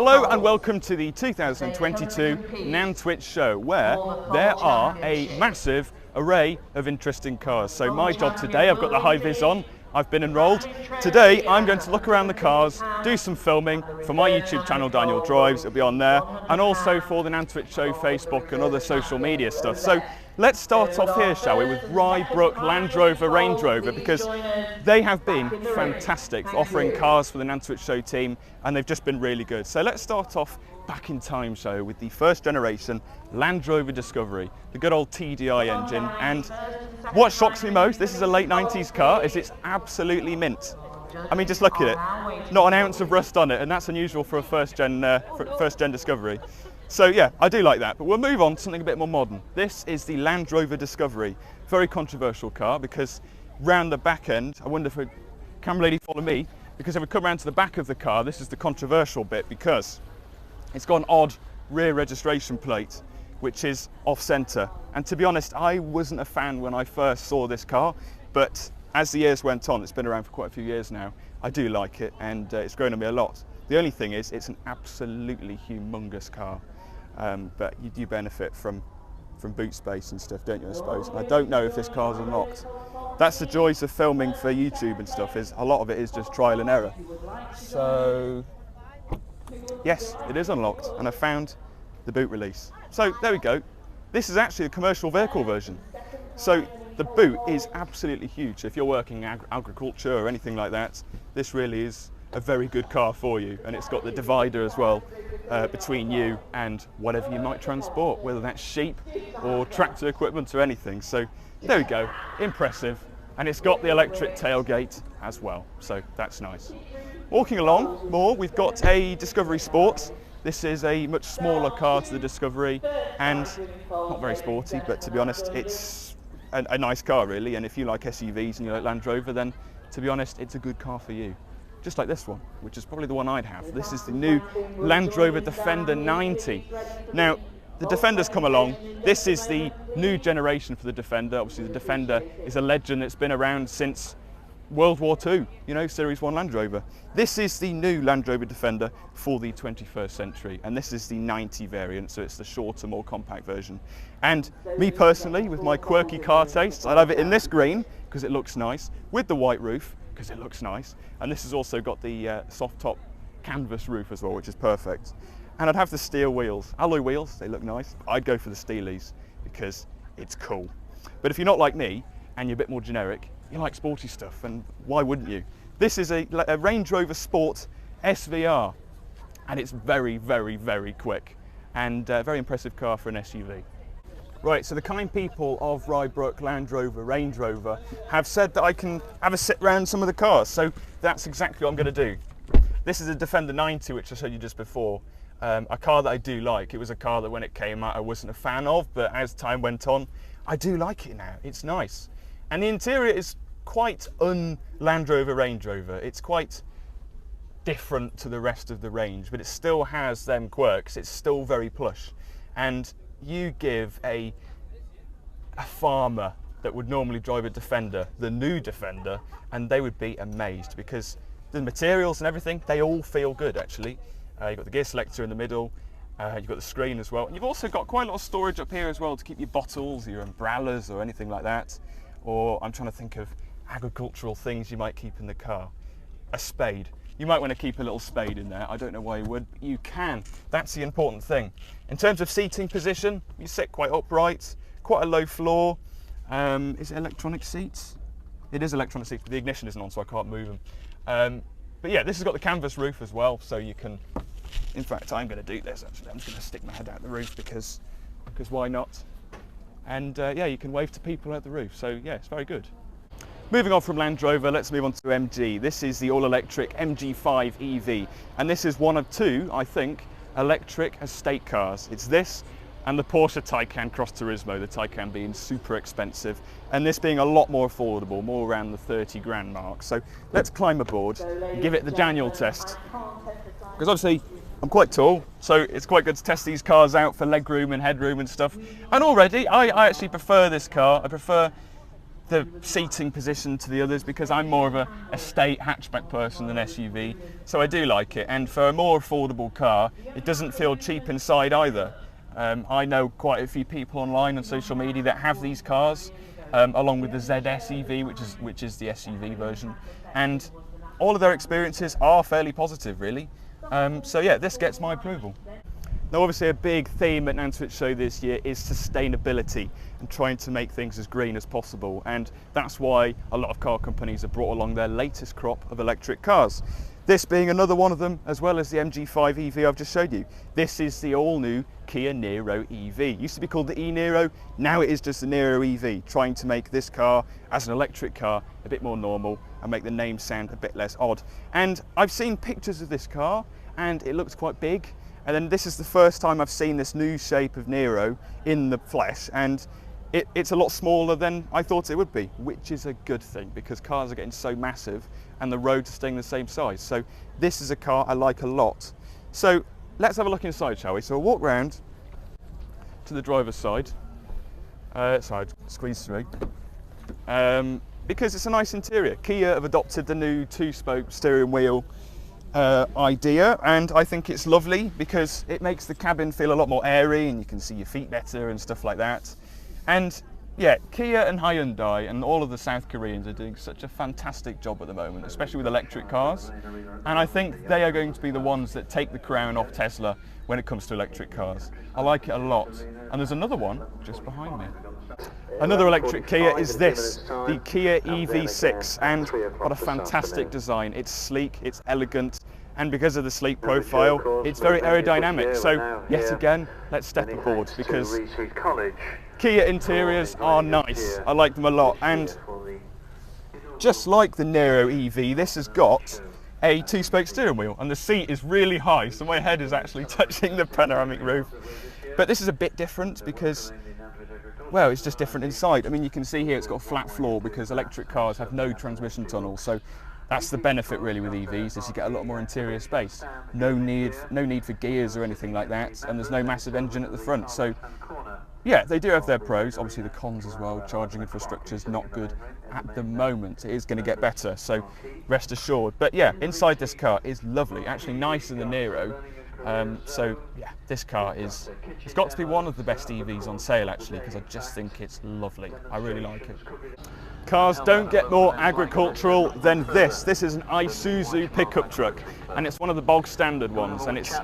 Hello and welcome to the 2022 Nantwich Show, where there are a massive array of interesting cars. So my job today, I've got the high vis on, I've been enrolled. Today I'm going to look around the cars, do some filming for my YouTube channel Daniel Drives, it'll be on there, and also for the Nantwich Show Facebook and other social media stuff. So let's start off here, shall we, with Rye Brook Land Rover Range Rover, because they have been fantastic for offering cars for the Nantwich Show team, and they've just been really good. So let's start off back in time, show with the first generation Land Rover Discovery, the good old TDI engine. And what shocks me most, this is a late 90s car, is it's absolutely mint. I mean, just look at it, not an ounce of rust on it, and that's unusual for a first gen Discovery. So yeah, I do like that, but we'll move on to something a bit more modern. This is the Land Rover Discovery, very controversial car, because round the back end, I wonder if a camera lady follow me, because if we come round to the back of the car, this is the controversial bit, because it's got an odd rear registration plate, which is off-centre. And to be honest, I wasn't a fan when I first saw this car, but as the years went on, it's been around for quite a few years now, I do like it, and it's grown on me a lot. The only thing is, it's an absolutely humongous car, but you do benefit from boot space and stuff, don't you, I suppose? And I don't know if this car's unlocked. That's the joys of filming for YouTube and stuff, is a lot of it is just trial and error. So yes, it is unlocked, and I found the boot release. So there we go. This is actually a commercial vehicle version. So the boot is absolutely huge. If you're working in agriculture or anything like that, this really is a very good car for you. And it's got the divider as well between you and whatever you might transport, whether that's sheep or tractor equipment or anything. So there we go, impressive. And it's got the electric tailgate as well, so that's nice. Walking along more, we've got a Discovery Sport. This is a much smaller car to the Discovery, and not very sporty, but to be honest, it's a nice car really. And if you like SUVs and you like Land Rover, then to be honest, it's a good car for you. Just like this one, which is probably the one I'd have. This is the new Land Rover Defender 90. Now, the Defender's come along. This is the new generation for the Defender. Obviously, the Defender is a legend that's been around since World War II, you know, Series 1 Land Rover. This is the new Land Rover Defender for the 21st century, and this is the 90 variant, so it's the shorter, more compact version. And me personally, with my quirky car tastes, I'd have it in this green, because it looks nice, with the white roof, because it looks nice, and this has also got the soft top canvas roof as well, which is perfect. And I'd have the steel wheels, alloy wheels, they look nice. I'd go for the steelies, because it's cool. But if you're not like me, and you're a bit more generic, you like sporty stuff, and why wouldn't you? This is a Range Rover Sport SVR, and it's very, very, very quick, and a very impressive car for an SUV. Right, so the kind people of Rye Brook Land Rover Range Rover have said that I can have a sit round some of the cars, so that's exactly what I'm going to do. This is a Defender 90, which I showed you just before. A car that I do like. It was a car that when it came out I wasn't a fan of, but as time went on, I do like it now. It's nice. And the interior is quite un-Land Rover Range Rover. It's quite different to the rest of the range, but it still has them quirks. It's still very plush. And you give a farmer that would normally drive a Defender, the new Defender, and they would be amazed, because the materials and everything, they all feel good actually. You've got the gear selector in the middle, you've got the screen as well. And you've also got quite a lot of storage up here as well to keep your bottles, your umbrellas or anything like that. Or I'm trying to think of agricultural things you might keep in the car. A spade. You might want to keep a little spade in there. I don't know why you would, but you can. That's the important thing. In terms of seating position, you sit quite upright, quite a low floor. Is it electronic seats? It is electronic seats, but the ignition isn't on, so I can't move them. But yeah, this has got the canvas roof as well, so you can, in fact, I'm going to do this actually. I'm just going to stick my head out the roof because why not? And yeah, you can wave to people at the roof, so yeah, it's very good. Moving on from Land Rover, let's move on to MG. This is the all-electric MG5 EV, and this is one of two, I think, electric estate cars. It's this and the Porsche Taycan Cross Turismo, the Taycan being super expensive, and this being a lot more affordable, more around the 30 grand mark. So let's climb aboard and give it the Daniel test. Because obviously, I'm quite tall, so it's quite good to test these cars out for legroom and headroom and stuff. And already, I actually prefer this car. I prefer the seating position to the others because I'm more of a estate hatchback person than SUV, so I do like it. And for a more affordable car, it doesn't feel cheap inside either. I know quite a few people online on social media that have these cars, along with the ZS EV, which is the SUV version, and all of their experiences are fairly positive, really. So yeah, this gets my approval. Now, obviously a big theme at Nantwich Show this year is sustainability and trying to make things as green as possible, and that's why a lot of car companies have brought along their latest crop of electric cars. This being another one of them, as well as the MG5 EV I've just showed you. This is the all-new Kianero EV. It used to be called the e-Nero, now it is just the Nero EV, trying to make this car, as an electric car, a bit more normal and make the name sound a bit less odd. And I've seen pictures of this car, and it looks quite big. And then this is the first time I've seen this new shape of Nero in the flesh, and it's a lot smaller than I thought it would be, which is a good thing because cars are getting so massive and the roads are staying the same size. So this is a car I like a lot. So let's have a look inside, shall we? So we'll walk round to the driver's side. Sorry, squeeze through. Because it's a nice interior. Kia have adopted the new 2-spoke steering wheel idea, and I think it's lovely because it makes the cabin feel a lot more airy and you can see your feet better and stuff like that. And yeah, Kia and Hyundai and all of the South Koreans are doing such a fantastic job at the moment, especially with electric cars, and I think they are going to be the ones that take the crown off Tesla when it comes to electric cars. I like it a lot. And there's another one just behind me. Another electric Kia is this, the Kia EV6, and what a fantastic design. It's sleek, it's elegant, and because of the sleek profile, it's very aerodynamic. So yet again, let's step aboard because Kia interiors are nice. I like them a lot, and just like the Nero EV, this has got a 2-spoke steering wheel, and the seat is really high, so my head is actually touching the panoramic roof. But this is a bit different because, well, it's just different inside. I mean, you can see here it's got a flat floor because electric cars have no transmission tunnel, so that's the benefit really with EVs, is you get a lot more interior space. No need for gears or anything like that, and there's no massive engine at the front. So yeah, they do have their pros, obviously the cons as well. Charging infrastructure is not good at the moment. It is going to get better, so rest assured. But yeah, inside this car is lovely, actually nicer than Nero. So yeah, this car it's got to be one of the best EVs on sale actually, because I just think it's lovely. I really like it. Cars don't get more agricultural than this. This is an Isuzu pickup truck, and it's one of the bog standard ones, and it's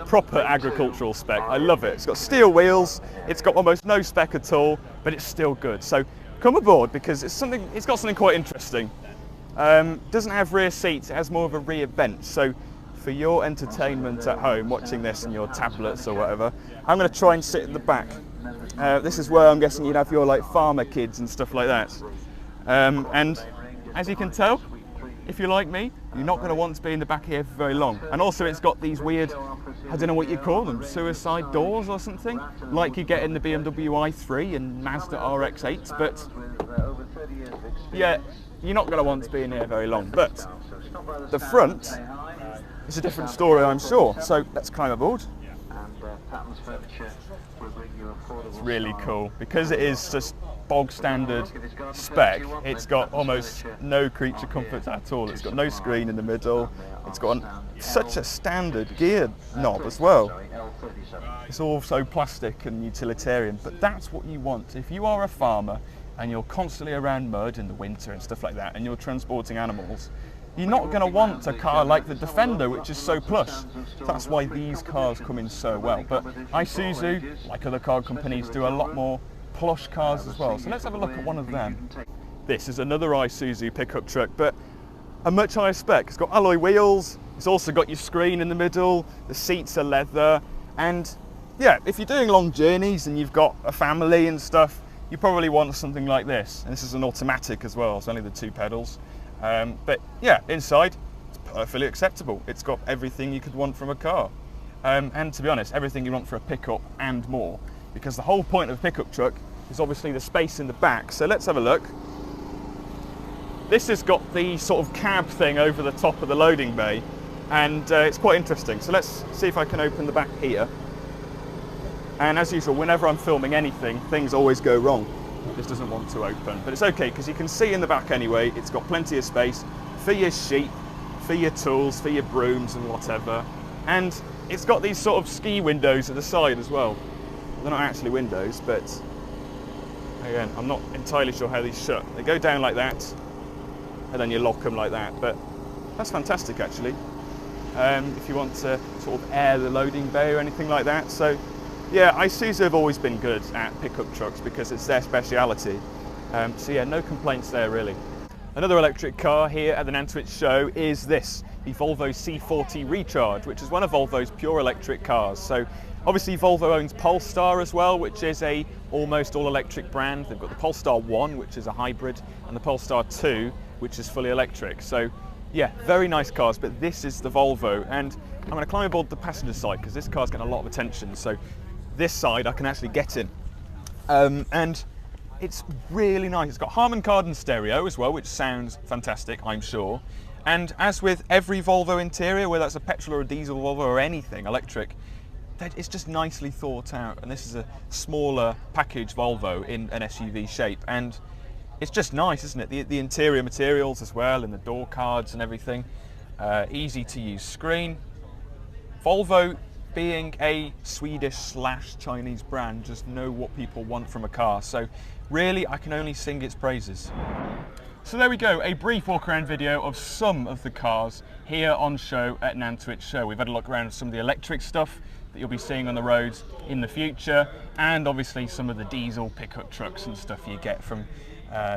proper agricultural spec. I love it. It's got steel wheels, it's got almost no spec at all, but it's still good. So come aboard because it's got something quite interesting. Doesn't have rear seats, it has more of a rear bench. So for your entertainment at home, watching this on your tablets or whatever, I'm going to try and sit at the back. This is where I'm guessing you'd have your like farmer kids and stuff like that. And as you can tell, if you're like me, you're not going to want to be in the back here for very long. And also it's got these weird, I don't know what you call them, suicide doors or something, like you get in the BMW i3 and Mazda RX-8, but yeah, you're not going to want to be in here very long. But the front is a different story, I'm sure. So let's climb aboard. It's really cool because it is just bog standard spec. It's got almost no creature comforts at all. It's got no screen in the middle. It's got such a standard gear knob as well. It's all so plastic and utilitarian, but that's what you want. If you are a farmer and you're constantly around mud in the winter and stuff like that, and you're transporting animals, you're not going to want a car like the Defender, which is so plush. That's why these cars come in so well. But Isuzu, like other car companies, do a lot more plush cars as well. So let's have a look at one of them. This is another Isuzu pickup truck, but a much higher spec. It's got alloy wheels, it's also got your screen in the middle, the seats are leather, and yeah, if you're doing long journeys and you've got a family and stuff, you probably want something like this. And this is an automatic as well, it's only the 2 pedals. But yeah, inside, it's perfectly acceptable. It's got everything you could want from a car. And to be honest, everything you want for a pickup and more. Because the whole point of a pickup truck is obviously the space in the back. So let's have a look. This has got the sort of cab thing over the top of the loading bay. And it's quite interesting. So let's see if I can open the back here. And as usual, whenever I'm filming anything, things always go wrong. this doesn't want to open. But it's okay, because you can see in the back anyway, it's got plenty of space for your sheep, for your tools, for your brooms and whatever. And it's got these sort of ski windows at the side as well. They're not actually windows, but again, I'm not entirely sure how these shut. They go down like that, and then you lock them like that. But that's fantastic, actually. If you want to sort of air the loading bay or anything like that. So yeah, Isuzu have always been good at pickup trucks because it's their speciality. So yeah, no complaints there really. Another electric car here at the Nantwich Show is this, the Volvo C40 Recharge, which is one of Volvo's pure electric cars. So obviously Volvo owns Polestar as well, which is a almost all electric brand. They've got the Polestar 1, which is a hybrid, and the Polestar 2, which is fully electric. So yeah, very nice cars, but this is the Volvo. And I'm going to climb aboard the passenger side because this car's getting a lot of attention. So this side I can actually get in. And it's really nice. It's got Harman Kardon stereo as well, which sounds fantastic, I'm sure. And as with every Volvo interior, whether that's a petrol or a diesel Volvo or anything electric, it's just nicely thought out. And this is a smaller package Volvo in an SUV shape. And it's just nice, isn't it? The interior materials as well, and the door cards and everything. Easy to use screen. Volvo, being a Swedish/Chinese brand, just know what people want from a car. So really, I can only sing its praises. So there we go, a brief walk around video of some of the cars here on show at Nantwich Show. We've had a look around at some of the electric stuff that you'll be seeing on the roads in the future, and obviously some of the diesel pickup trucks and stuff you get from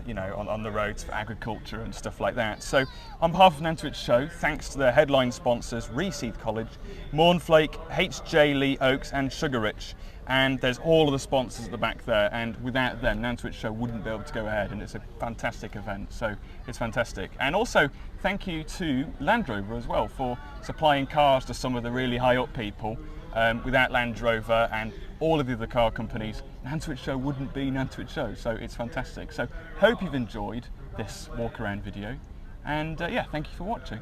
you know, on the roads for agriculture and stuff like that. So on behalf of Nantwich Show, thanks to their headline sponsors, Reseed College, Mornflake, HJ Lee Oaks and Sugar Rich. And there's all of the sponsors at the back there, and without them, Nantwich Show wouldn't be able to go ahead, and it's a fantastic event, so it's fantastic. And also, thank you to Land Rover as well for supplying cars to some of the really high up people. Without Land Rover and all of the other car companies, Nantwich Show wouldn't be Nantwich Show, so it's fantastic. So hope you've enjoyed this walk around video, and yeah, thank you for watching.